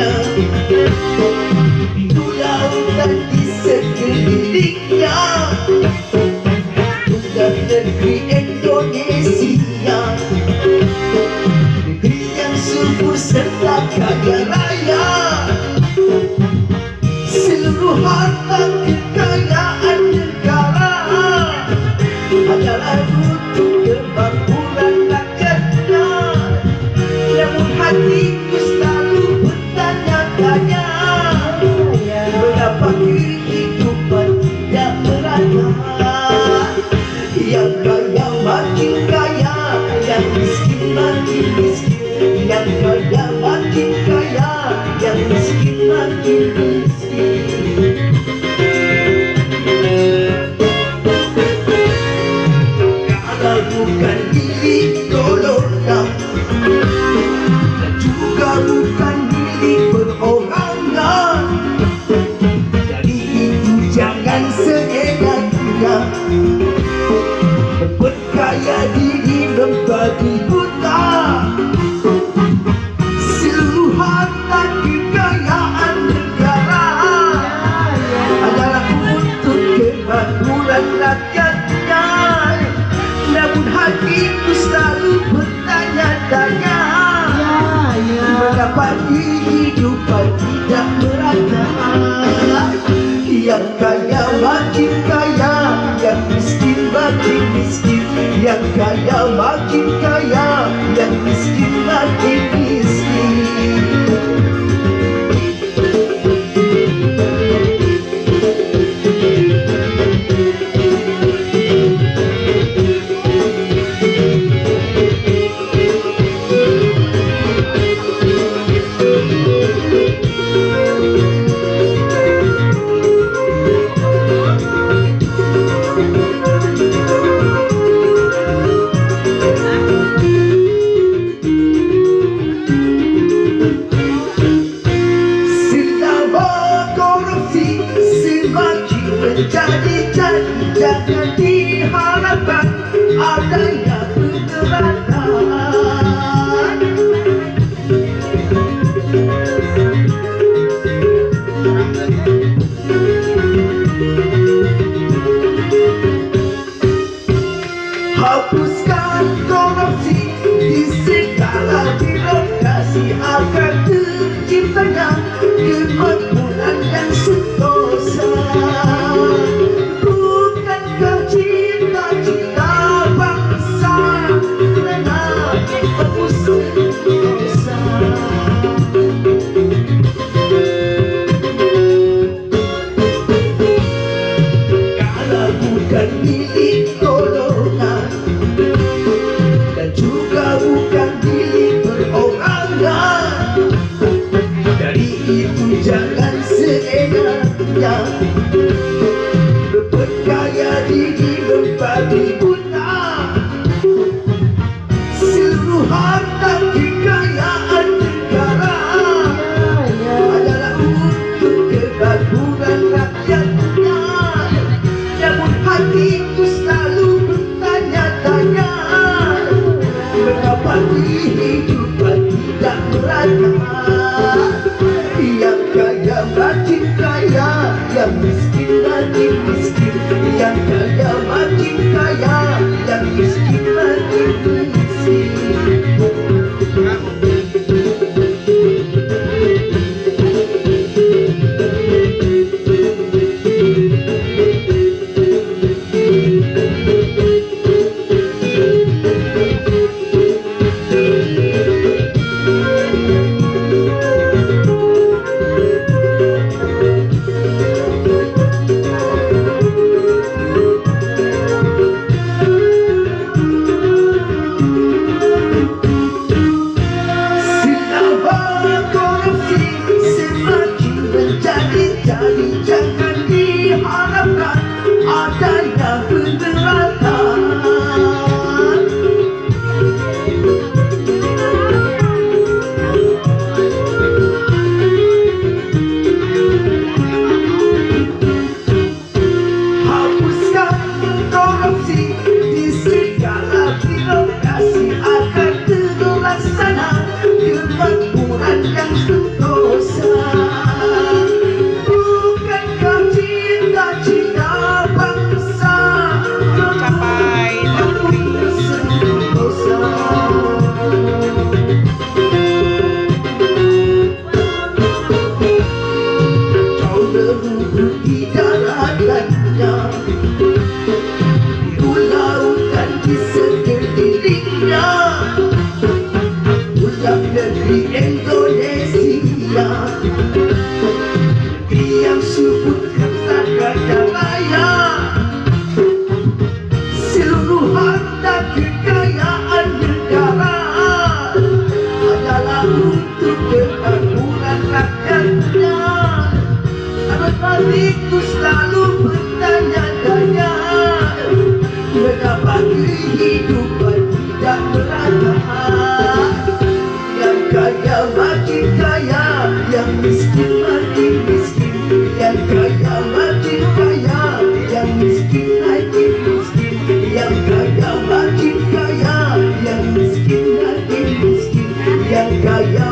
dunia, pulau dan di sekelilingnya, bukan negeri Indonesia, negeri yang subur serta kaya raya. Seluruh harta kekayaan negara adalah untuk kemakmuran rakyatnya. Namun hatiku selalu bertanya-tanya, mengapa kehidupan tidak merata? Yang kaya makin kaya, yang miskin makin miskin. Yang kaya makin kaya, yang miskin makin miskin. Kalau bukan milik golongan dan juga bukan milik perorangan, jadi itu jangan seenaknya berkaya diri membagi buta. Seluruh harta kekayaan negara adalah untuk kemakmuran rakyatnya. Namun hatiku selalu bertanya-tanya, mengapa kehidupan tidak merata? Yang kaya makin kaya, yang miskin makin miskin. Yang kaya makin kaya, yang miskin makin miskin. Jadi jangan diharapkan adanya kegerakan. Hapuskan korupsi di segala birokrasi agar terciptanya kemakmuran yang sentosa. Bukankah cita-cita bangsa menjadi pengusung dosa? Kalau bukan milik golongan dan juga bukan milik perorangan, dari itu jangan seenaknya berkaya diri membagi buta. Seluruh harta kekayaan negara adalah untuk kemakmuran rakyatnya. Namun hatiku selalu bertanya-tanya, mengapa kehidupan tidak merata? Yang kaya makin kaya, yang miskin makin miskin. Yang kaya makin kaya, yang miskin makin miskin. kemakmuran yang sentosa. raya. Yang sebut kata kaya raya, seluruh harta kekayaan negara adalah untuk kemakmuran rakyatnya. Apakah itu selalu bertanya-tanya, mengapa kehidupan tidak merata? Yang kaya makin kaya, yang miskin makin miskin. Yang kaya makin kaya, yang miskin makin miskin. Yang kaya makin kaya, yang miskin makin miskin. Yang kaya